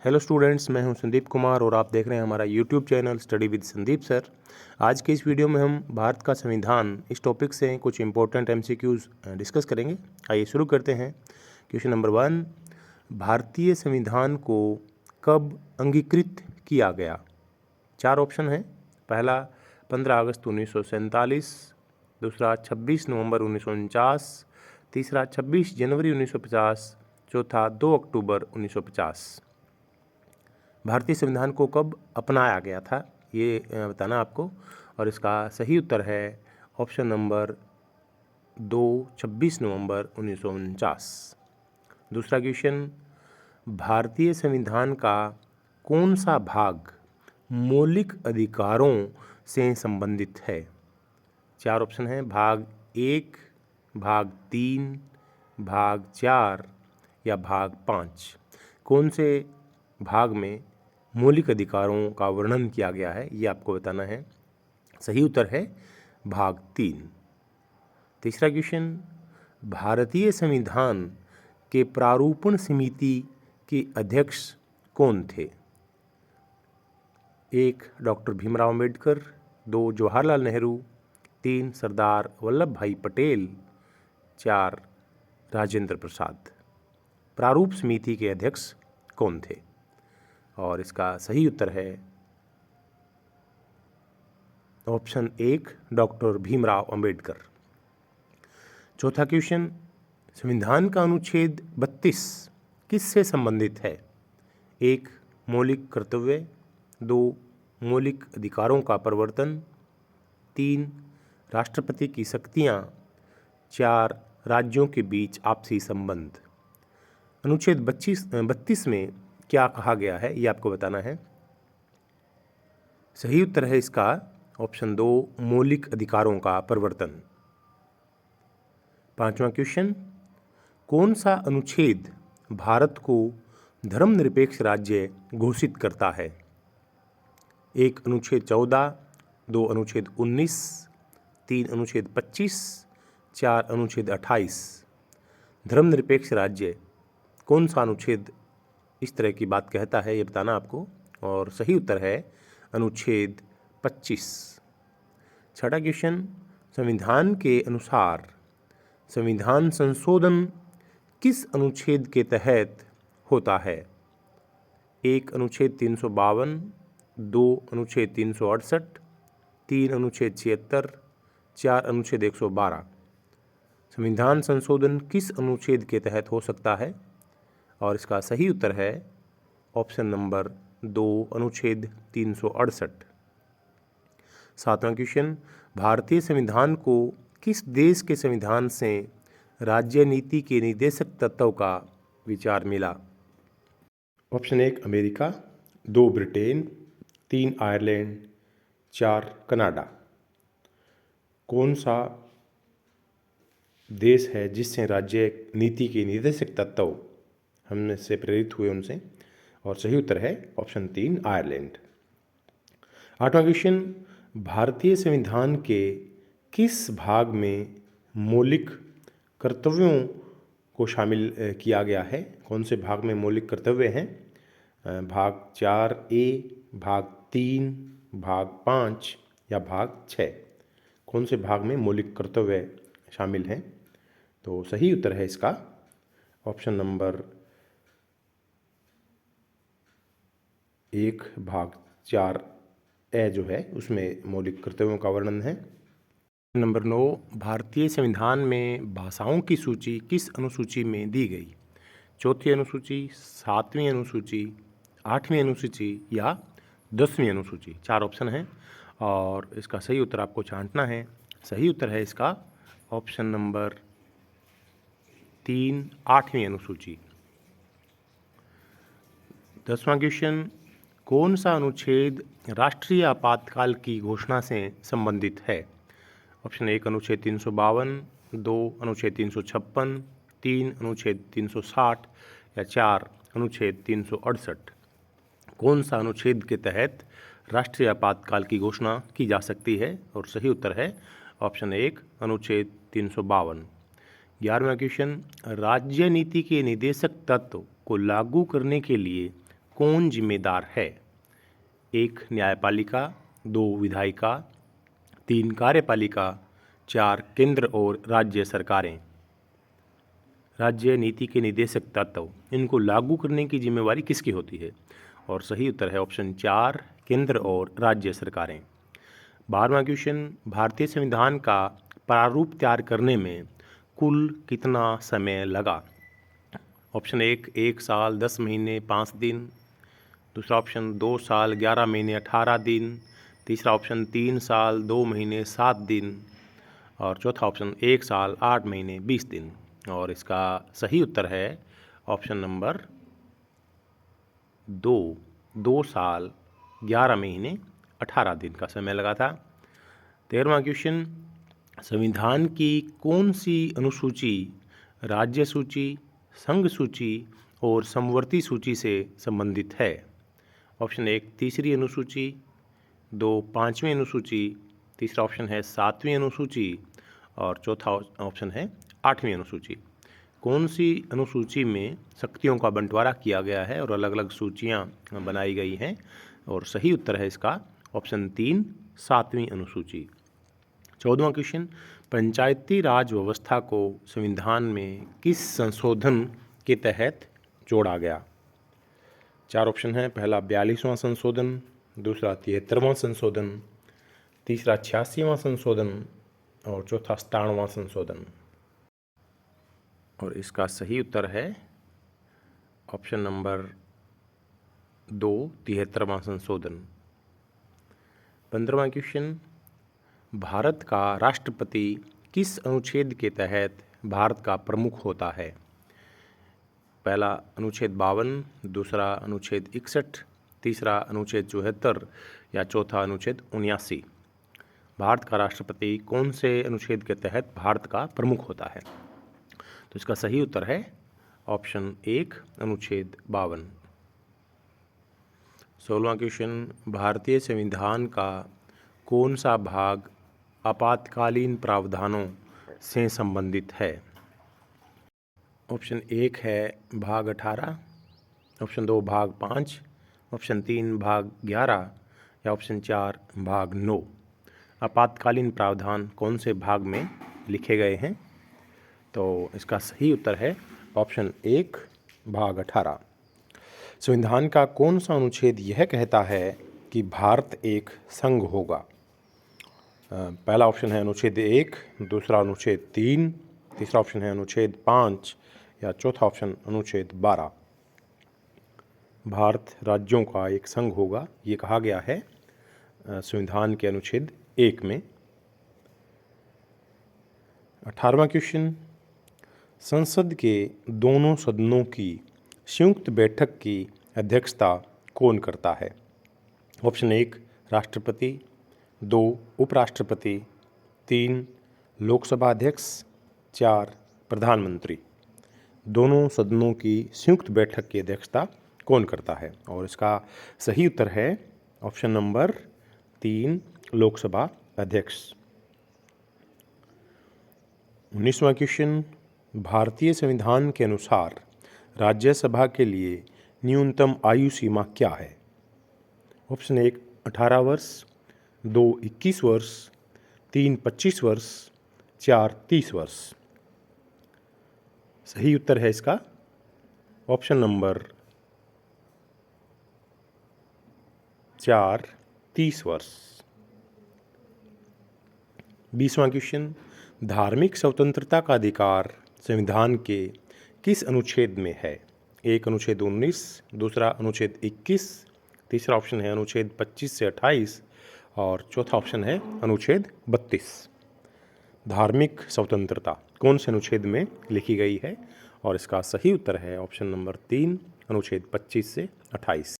Hello students, मैं हूं संदीप कुमार और आप देख रहे हैं हमारा YouTube channel study with Sandeep sir. आज के इस वीडियो में हम भारत का संविधान इस टॉपिक से कुछ इंपॉर्टेंट एमसीक्यूज डिस्कस करेंगे। आइए शुरू करते हैं। क्वेश्चन नंबर 1, भारतीय संविधान को कब अंगीकृत किया गया? 4 ऑप्शन हैं। पहला 15 अगस्त 1947, दूसरा 26 नवंबर 1949, तीसरा 26 जनवरी 1950, चौथा 2 अक्टूबर 1950। भारतीय संविधान को कब अपनाया गया था ये बताना आपको, और इसका सही उत्तर है ऑप्शन नंबर 2, 26 नवंबर 1949। दूसरा क्वेश्चन, भारतीय संविधान का कौन सा भाग मौलिक अधिकारों से संबंधित है? 4 ऑप्शन हैं। भाग 1, भाग 3, भाग 4 या भाग 5। कौन से भाग में मौलिक अधिकारों का वर्णन किया गया है ये आपको बताना है। सही उत्तर है भाग 3। तीसरा क्वेश्चन, भारतीय संविधान के प्रारूपण समिति के अध्यक्ष कौन थे? 1 डॉक्टर भीमराव अंबेडकर, 2 जवाहरलाल नेहरू, 3 सरदार वल्लभ भाई पटेल, 4 राजेंद्र प्रसाद। प्रारूप समिति के अध्यक्ष कौन थे? और इसका सही उत्तर है ऑप्शन 1 डॉक्टर भीमराव अंबेडकर। चौथा क्वेश्चन, संविधान का अनुच्छेद 32 किससे संबंधित है? 1 मौलिक कर्तव्य, 2 मौलिक अधिकारों का प्रवर्तन, 3 राष्ट्रपति की शक्तियाँ, 4 राज्यों के बीच आपसी संबंध। अनुच्छेद 32 में क्या कहा गया है ये आपको बताना है। सही उत्तर है इसका ऑप्शन 2 मौलिक अधिकारों का प्रवर्तन। पांचवा क्वेश्चन, कौन सा अनुच्छेद भारत को धर्मनिरपेक्ष राज्य घोषित करता है? 1 अनुच्छेद 14, 2 अनुच्छेद 19, 3 अनुच्छेद 25, 4 अनुच्छेद 28। धर्मनिरपेक्ष राज्य कौन सा अनुच्छेद इस तरह की बात कहता है ये बताना आपको, और सही उत्तर है अनुच्छेद 25। छठा क्वेश्चन, संविधान के अनुसार संविधान संशोधन किस अनुच्छेद के तहत होता है? 1 अनुच्छेद 352, 2 अनुच्छेद 368, 3 अनुच्छेद 76, 4 अनुच्छेद 112। संविधान संशोधन किस अनुच्छेद के तहत हो सकता है? और इसका सही उत्तर है ऑप्शन नंबर 2 अनुच्छेद 368। सातवां क्वेश्चन, भारतीय संविधान को किस देश के संविधान से राज्य नीति के निर्देशक तत्व का विचार मिला? Option 1 America, 2 Britain, 3 Ireland, 4 Canada. कौन सा देश है जिससे राज्य नीति के निर्देशक तत्व हमने से प्रेरित हुए उनसे? और सही उत्तर है ऑप्शन 3 आयरलैंड। आठवां क्वेश्चन, भारतीय संविधान के किस भाग में मौलिक कर्तव्यों को शामिल किया गया है? कौन से भाग में मौलिक कर्तव्य हैं? भाग 4A, भाग 3, भाग 5 या भाग 6। कौन से भाग में मौलिक कर्तव्य शामिल हैं? तो सही उत्तर है इसका ऑप्शन नंबर 1 भाग 4A जो है उसमें मौलिक कर्तव्यों का वर्णन है। नंबर 9, भारतीय संविधान में भाषाओं की सूची किस अनुसूची में दी गई? 4वीं अनुसूची, 7वीं अनुसूची, 8वीं अनुसूची या 10वीं अनुसूची। 4 ऑप्शन हैं और इसका सही उत्तर आपको छांटना है। सही उत्तर है इसका ऑप्शन नंबर 3 8वीं अनुसूची। 10वां क्वेश्चन, कौन सा अनुच्छेद राष्ट्रीय आपातकाल की घोषणा से संबंधित है? ऑप्शन 1 अनुच्छेद 352, 2 अनुच्छेद 356, 3 अनुच्छेद 360 या 4 अनुच्छेद 368। कौन सा अनुच्छेद के तहत राष्ट्रीय आपातकाल की घोषणा की जा सकती है? और सही उत्तर है ऑप्शन 1 अनुच्छेद 352। 11वां क्वेश्चन, राज्य नीति के निर्देशक तत्व को लागू करने के लिए कौन जिम्मेदार है? 1 न्यायपालिका, 2 विधायिका, 3 कार्यपालिका, 4 केंद्र और राज्य सरकारें। राज्य नीति के निर्देशक तत्व, इनको लागू करने की जिम्मेवारी किसकी होती है? और सही उत्तर है ऑप्शन 4 केंद्र और राज्य सरकारें। 12वां क्वेश्चन, भारतीय संविधान का प्रारूप तैयार करने में कुल कितना समय लगा? ऑप्शन 1 साल 10 महीने 5 दिन, दूसरा ऑप्शन 2 साल 11 महीने 18 दिन, तीसरा ऑप्शन 3 साल 2 महीने 7 दिन और चौथा ऑप्शन 1 साल 8 महीने 20 दिन। और इसका सही उत्तर है ऑप्शन नंबर 2 साल 11 महीने 18 दिन का समय लगा था। 13वां क्वेश्चन, संविधान की कौन सी अनुसूची राज्य सूची, संघ सूची और समवर्ती सूची से संबंधित है? ऑप्शन 1 तीसरी अनुसूची, 2 5वीं अनुसूची, तीसरा ऑप्शन है 7वीं अनुसूची और चौथा ऑप्शन है 8वीं अनुसूची। कौन सी अनुसूची में शक्तियों का बंटवारा किया गया है और अलग अलग सूचियां बनाई गई हैं? और सही उत्तर है इसका ऑप्शन 3 7वीं अनुसूची। 14वां क्वेश्चन, पंचायती राज व्यवस्था को संविधान में किस संशोधन के तहत जोड़ा गया? 4 ऑप्शन हैं। पहला 42वां संशोधन, दूसरा 73वां संशोधन, तीसरा 86वां संशोधन और चौथा 97वां संशोधन। और इसका सही उत्तर है ऑप्शन नंबर 2 73वां संशोधन। 15वां क्वेश्चन, भारत का राष्ट्रपति किस अनुच्छेद के तहत भारत का प्रमुख होता है? पहला अनुच्छेद 52, दूसरा अनुच्छेद 61, तीसरा अनुच्छेद 74 या चौथा अनुच्छेद 79। भारत का राष्ट्रपति कौन से अनुच्छेद के तहत भारत का प्रमुख होता है? तो इसका सही उत्तर है ऑप्शन 1 अनुच्छेद 52। 16वां क्वेश्चन, भारतीय संविधान का कौन सा भाग आपातकालीन प्रावधानों से संबंधित है? ऑप्शन 1 है भाग 18, ऑप्शन 2 भाग 5, ऑप्शन 3 भाग 11 या ऑप्शन 4 भाग 9। आपातकालीन प्रावधान कौन से भाग में लिखे गए हैं? तो इसका सही उत्तर है ऑप्शन 1 भाग 18। संविधान का कौन सा अनुच्छेद यह कहता है कि भारत एक संघ होगा? पहला ऑप्शन है अनुच्छेद 1, दूसरा अनुच्छेद 3, तीसरा ऑप्शन है अनुच्छेद 5 या चौथा ऑप्शन अनुच्छेद 12। भारत राज्यों का एक संघ होगा, ये कहा गया है संविधान के अनुच्छेद 1 में। 18वां क्वेश्चन, संसद के दोनों सदनों की संयुक्त बैठक की अध्यक्षता कौन करता है? ऑप्शन 1 राष्ट्रपति, 2 उपराष्ट्रपति, 3 लोकसभा अध्यक्ष, 4 प्रधानमंत्री। दोनों सदनों की संयुक्त बैठक की अध्यक्षता कौन करता है? और इसका सही उत्तर है ऑप्शन नंबर 3 लोकसभा अध्यक्ष। 19वां क्वेश्चन, भारतीय संविधान के अनुसार राज्यसभा के लिए न्यूनतम आयु सीमा क्या है? ऑप्शन 1 18 वर्ष, 2 21 वर्ष, 3 25 वर्ष, 4 30 वर्ष। सही उत्तर है इसका ऑप्शन नंबर 4 30 वर्ष। 20वां क्वेश्चन, धार्मिक स्वतंत्रता का अधिकार संविधान के किस अनुच्छेद में है? 1 अनुच्छेद 19, दूसरा अनुच्छेद 21, तीसरा ऑप्शन है अनुच्छेद 25 से 28 और चौथा ऑप्शन है अनुच्छेद 32। धार्मिक स्वतंत्रता कौन से अनुच्छेद में लिखी गई है? और इसका सही उत्तर है ऑप्शन नंबर 3 अनुच्छेद 25 से 28।